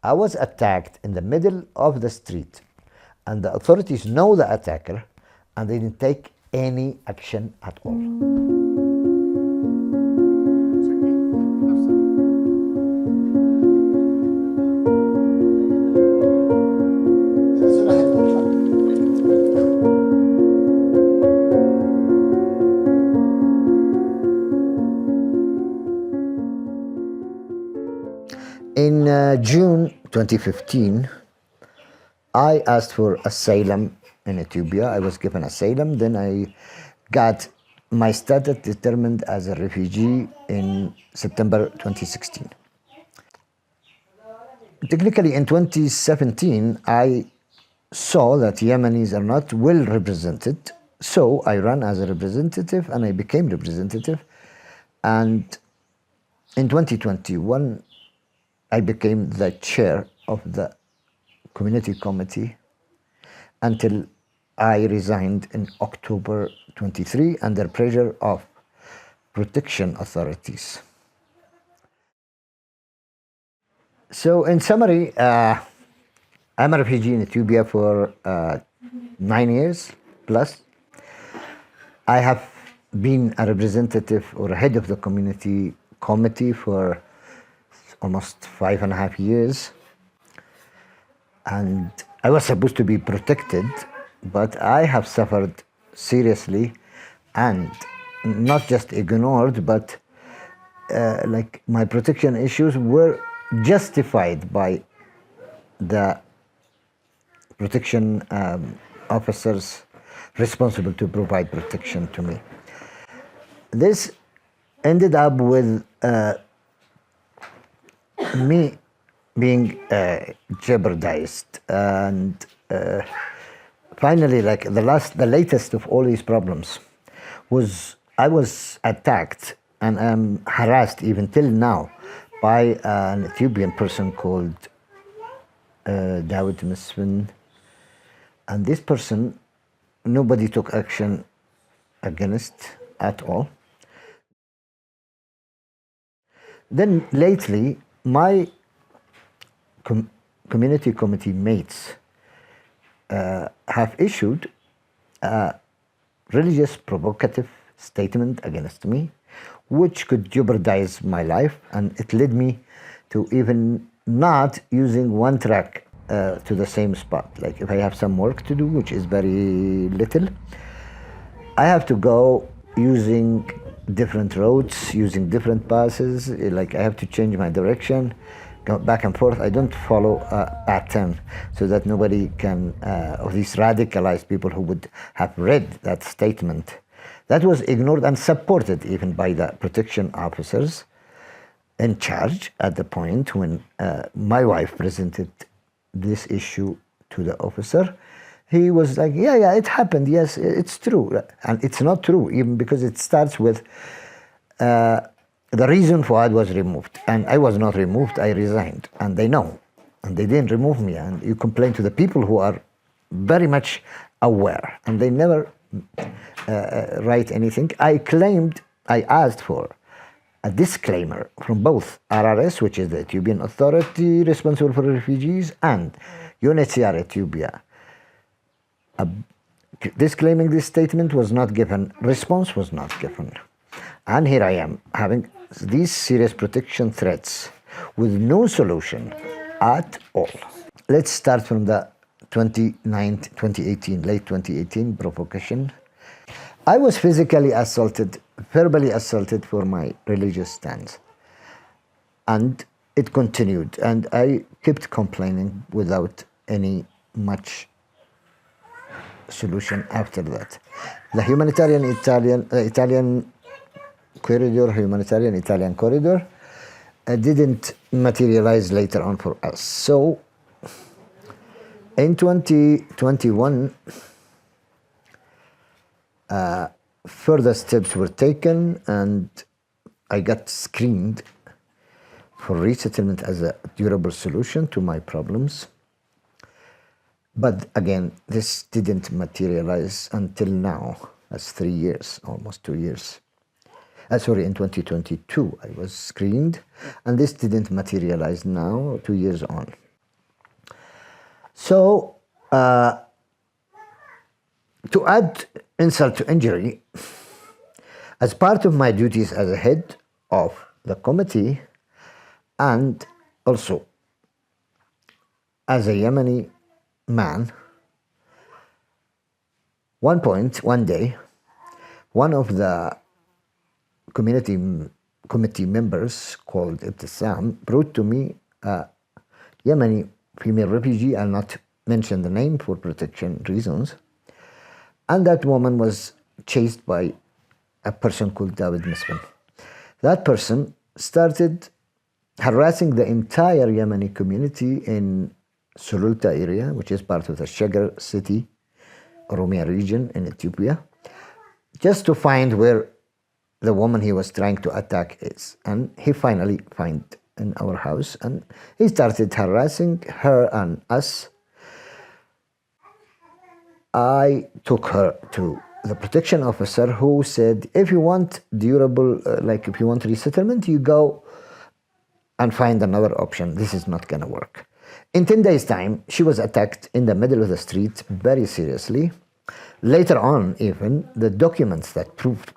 I was attacked in the middle of the street, and the authorities know the attacker, and they didn't take any action at all. In June 2015, I asked for asylum in Ethiopia. I was given asylum. Then I got my status determined as a refugee in September 2016. Technically, in 2017, I saw that Yemenis are not well represented. So I ran as a representative and I became representative. And in 2021, I became the chair of the community committee until I resigned in October 23 under pressure of protection authorities. So in summary, I'm a refugee in Ethiopia for 9 years plus. I have been a representative or head of the community committee for almost 5.5 years. And I was supposed to be protected, but I have suffered seriously and not just ignored, but like my protection issues were justified by the protection officers responsible to provide protection to me. This ended up with me being jeopardized, and finally, like the latest of all these problems was I was attacked and I'm harassed even till now by an Ethiopian person called Dawood Misfin, and this person nobody took action against at all. Then lately, my community committee mates have issued a religious provocative statement against me, which could jeopardize my life, and it led me to even not using one track to the same spot. Like if I have some work to do, which is very little, I have to go using different roads, using different passes. Like I have to change my direction, go back and forth. I don't follow a pattern so that nobody can, or these radicalized people who would have read that statement. That was ignored and supported even by the protection officers in charge at the point when my wife presented this issue to the officer. He was like, yeah, it happened. Yes, it's true. And it's not true, even because it starts with the reason Fuad was removed. And I was not removed, I resigned. And they know. And they didn't remove me. And you complain to the people who are very much aware. And they never write anything. I asked for a disclaimer from both RRS, which is the Ethiopian authority responsible for refugees, and UNHCR Ethiopia. Disclaiming this statement was not given, response was not given. And here I am having these serious protection threats with no solution at all. Let's start from the 2018, late 2018 provocation. I was physically assaulted, verbally assaulted for my religious stance. And it continued, and I kept complaining without any much solution after that. The humanitarian Italian corridor didn't materialize later on for us. So in 2021, further steps were taken, and I got screened for resettlement as a durable solution to my problems. But again, this didn't materialize until now. That's 3 years, almost 2 years. Sorry, in 2022, I was screened, and this didn't materialize now, 2 years on. So, to add insult to injury, as part of my duties as a head of the committee and also as a Yemeni man, one day, one of the committee members called Ibtisam brought to me a Yemeni female refugee. I'll not mention the name for protection reasons. And that woman was chased by a person called David Misfin. That person started harassing the entire Yemeni community in Sululta area, which is part of the Shagar city, Oromia region in Ethiopia, just to find where the woman he was trying to attack is. And he finally found in our house, and he started harassing her and us. I took her to the protection officer, who said, if you want durable, if you want resettlement, you go and find another option. This is not going to work. In 10 days' time, she was attacked in the middle of the street very seriously. Later on, even, the documents that proved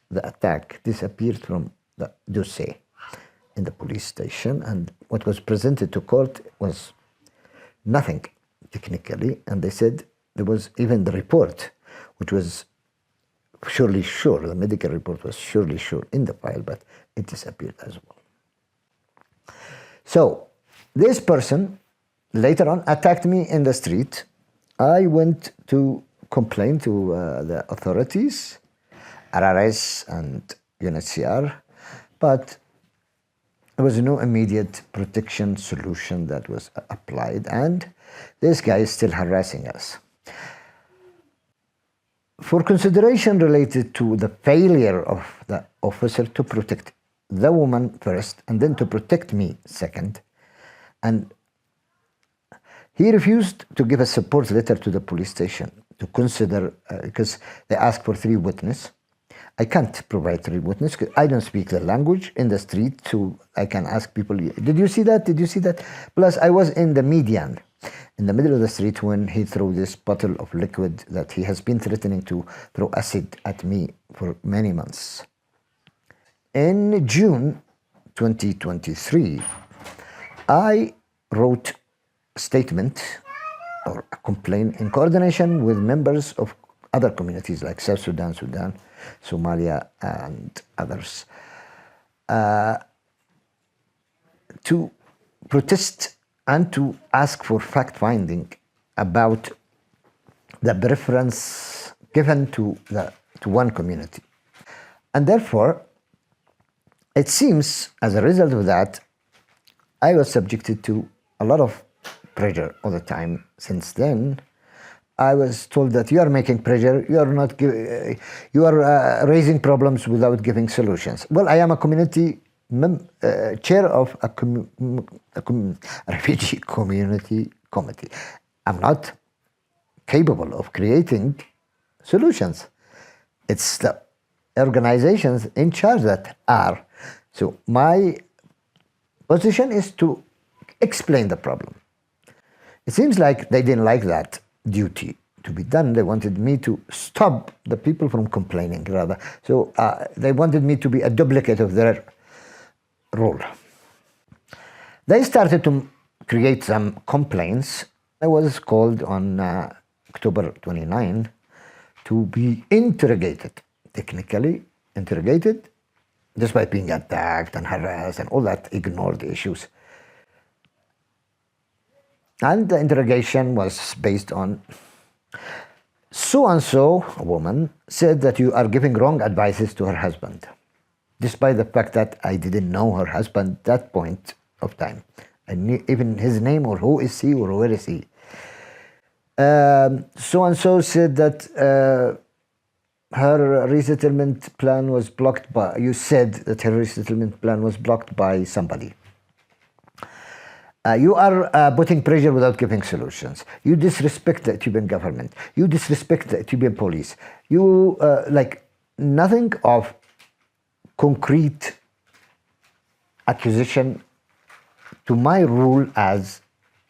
the attack disappeared from the dossier in the police station, and what was presented to court was nothing technically, and they said there was even the report, which was surely sure, the medical report was surely sure in the file, but it disappeared as well. So this person later on attacked me in the street. I went to complain to the authorities, RRS and UNHCR, but there was no immediate protection solution that was applied, and this guy is still harassing us. For consideration related to the failure of the officer to protect the woman first and then to protect me second, and he refused to give a support letter to the police station to consider, because they asked for 3 witnesses. I can't provide 3 witnesses because I don't speak the language in the street, so I can ask people, did you see that? Did you see that? Plus, I was in the median, in the middle of the street, when he threw this bottle of liquid that he has been threatening to throw acid at me for many months. In June 2023, I wrote a statement or a complaint in coordination with members of other communities like South Sudan, Somalia, and others, to protest and to ask for fact-finding about the preference given to one community. And therefore, it seems, as a result of that, I was subjected to a lot of pressure all the time. Since then, I was told that you are making pressure, you are raising problems without giving solutions. Well, I am a community chair of a refugee community committee. I'm not capable of creating solutions. It's the organizations in charge that are. So my position is to explain the problem. It seems like they didn't like that duty to be done. They wanted me to stop the people from complaining, rather. So they wanted me to be a duplicate of their role. They started to create some complaints. I was called on October 29 to be interrogated, technically interrogated, despite being attacked and harassed and all that, ignored issues. And the interrogation was based on so-and-so, a woman, said that you are giving wrong advices to her husband, despite the fact that I didn't know her husband at that point of time. I knew even his name, or who is he, or where is he. So-and-so said that her resettlement plan was blocked by, you said that her resettlement plan was blocked by somebody. You are putting pressure without giving solutions. You disrespect the Ethiopian government. You disrespect the Ethiopian police. You, nothing of concrete accusation to my role as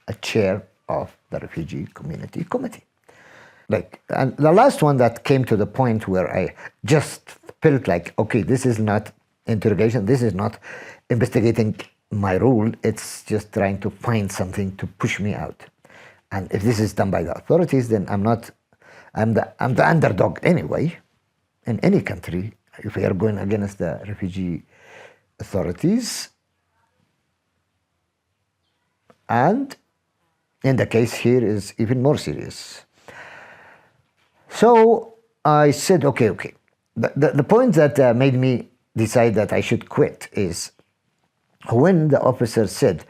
a chair of the Refugee Community Committee. And the last one that came to the point where I just felt like, okay, this is not interrogation, this is not investigating my rule, it's just trying to find something to push me out. And if this is done by the authorities, then I'm the underdog anyway, in any country, if we are going against the refugee authorities. And in the case here is even more serious. So I said, okay. The point that made me decide that I should quit is when the officer said,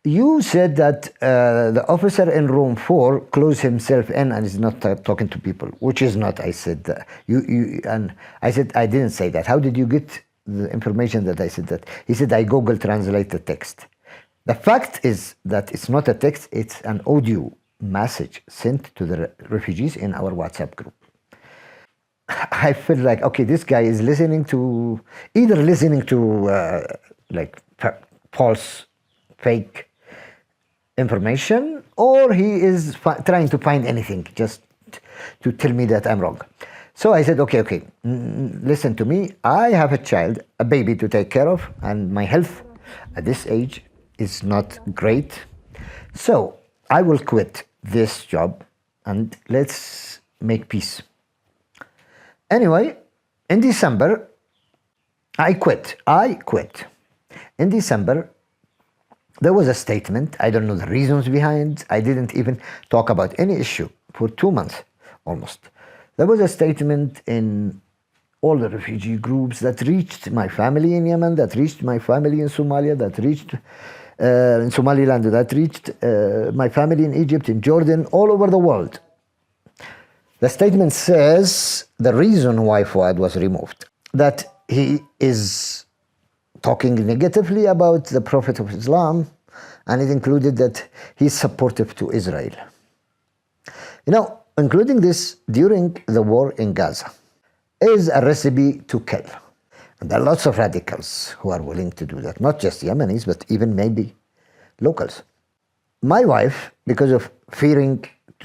you said that the officer in room 4 closed himself in and is not talking to people, which is not. I said, and I said, I didn't say that. How did you get the information that I said that? He said, I Google translate the text. The fact is that it's not a text, it's an audio message sent to the refugees in our WhatsApp group. I feel like, okay, this guy is either listening to false, fake information, or he is trying to find anything just to tell me that I'm wrong. So I said, okay, listen to me. I have a child, a baby to take care of, and my health at this age is not great. So I will quit this job and let's make peace. Anyway, in December, I quit. In December, there was a statement. I don't know the reasons behind. I didn't even talk about any issue for 2 months, almost. There was a statement in all the refugee groups that reached my family in Yemen, that reached my family in Somalia, that reached in Somaliland, that reached my family in Egypt, in Jordan, all over the world. The statement says the reason why Fuad was removed, that he is talking negatively about the Prophet of Islam, and it included that he's supportive to Israel. Including this during the war in Gaza is a recipe to kill. And there are lots of radicals who are willing to do that, not just Yemenis, but even maybe locals. My wife, because of fearing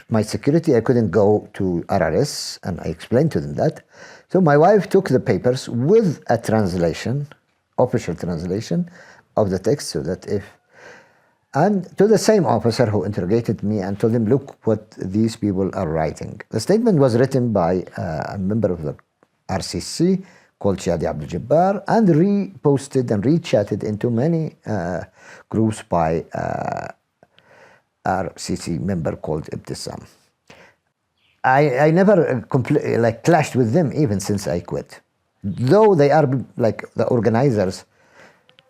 my security, I couldn't go to RRS, and I explained to them that. So my wife took the papers with a translation, official translation of the text, so that and to the same officer who interrogated me and told him, look what these people are writing. The statement was written by a member of the RCC called Shadi Abdul Jabbar and reposted and rechatted into many groups by RCC member called Ibtisam. I never clashed with them even since I quit. Though they are like the organizers,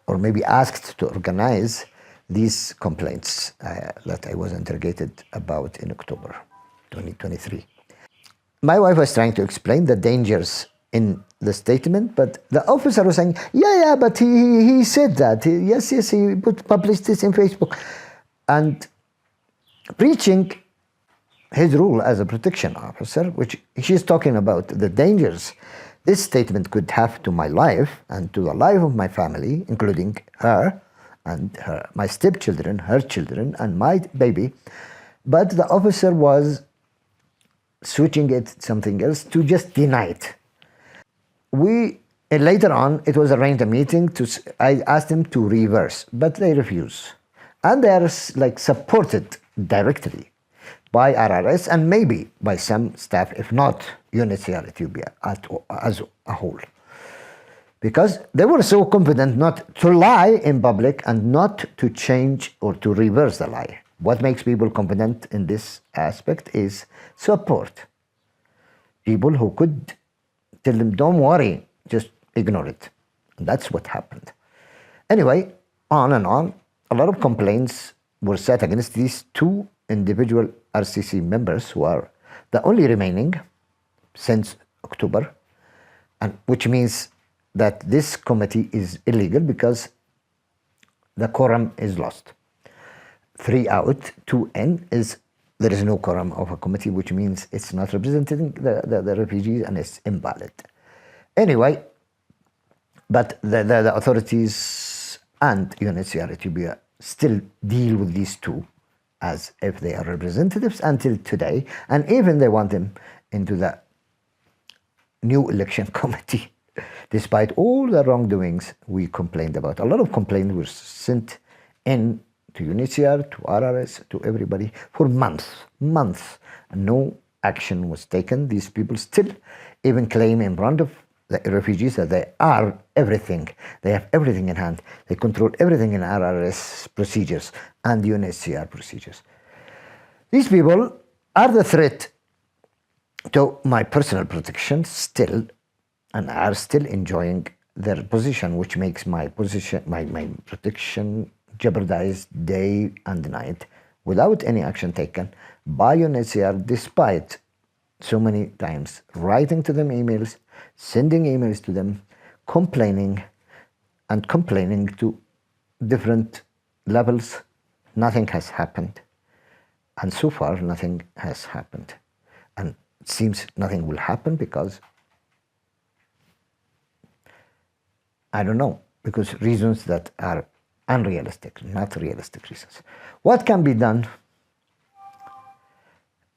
or maybe asked to organize these complaints that I was interrogated about in October 2023. My wife was trying to explain the dangers in the statement, but the officer was saying, yeah, but he said that. Yes, he published this in Facebook. And preaching his role as a protection officer, which she's talking about the dangers this statement could have to my life and to the life of my family, including her and my stepchildren, her children, and my baby. But the officer was switching it something else to just deny it. Later on, it was arranged a meeting I asked them to reverse, but they refuse. And they are supported directly by RRS and maybe by some staff, if not UNHCR Ethiopia as a whole. Because they were so confident not to lie in public and not to change or to reverse the lie. What makes people confident in this aspect is support. People who could tell them, don't worry, just ignore it. And that's what happened. Anyway, on and on, a lot of complaints were set against these two individual RCC members who are the only remaining since October, and which means that this committee is illegal because the quorum is lost. 3 out, 2 in there is no quorum of a committee, which means it's not representing the refugees and it's invalid. Anyway, but the authorities and UNHCR Ethiopia still deal with these two as if they are representatives until today, and even they want them into the new election committee. Despite all the wrongdoings we complained about. A lot of complaints were sent in to UNHCR, to RRS, to everybody for months, and no action was taken. These people still even claim in front of the refugees that they are everything. They have everything in hand. They control everything in RRS procedures and UNHCR procedures. These people are the threat to my personal protection still, and are still enjoying their position, which makes my position, my protection jeopardized day and night without any action taken by UNHCR, despite so many times writing to them emails, sending emails to them, complaining to different levels. Nothing has happened. And so far, nothing has happened. And it seems nothing will happen because I don't know, because reasons that are unrealistic, not realistic reasons. What can be done?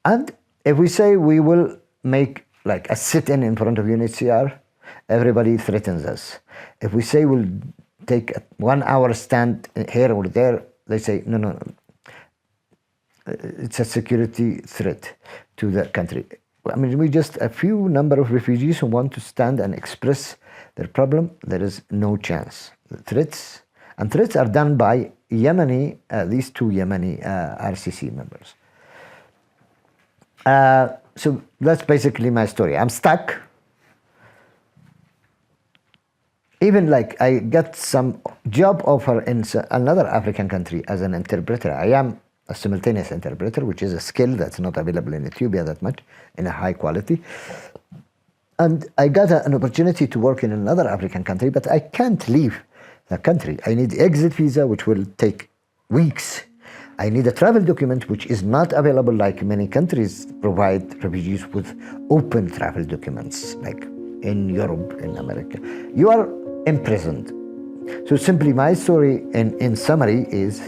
And if we say we will make like a sit-in in front of UNHCR, everybody threatens us. If we say we'll take a 1 hour stand here or there, they say, no, it's a security threat to the country. I mean, we just a few number of refugees who want to stand and express their problem. There is no chance. Threats are done by Yemeni, these two Yemeni RCC members. So that's basically my story. I'm stuck. Even like I got some job offer in another African country as an interpreter. I am a simultaneous interpreter, which is a skill that's not available in Ethiopia that much, in a high quality. And I got an opportunity to work in another African country, but I can't leave the country. I need exit visa, which will take weeks. I need a travel document, which is not available like many countries provide refugees with open travel documents, like in Europe, in America. You are imprisoned. So simply my story in summary is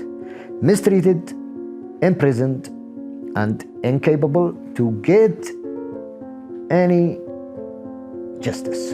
mistreated, imprisoned, and incapable to get any justice.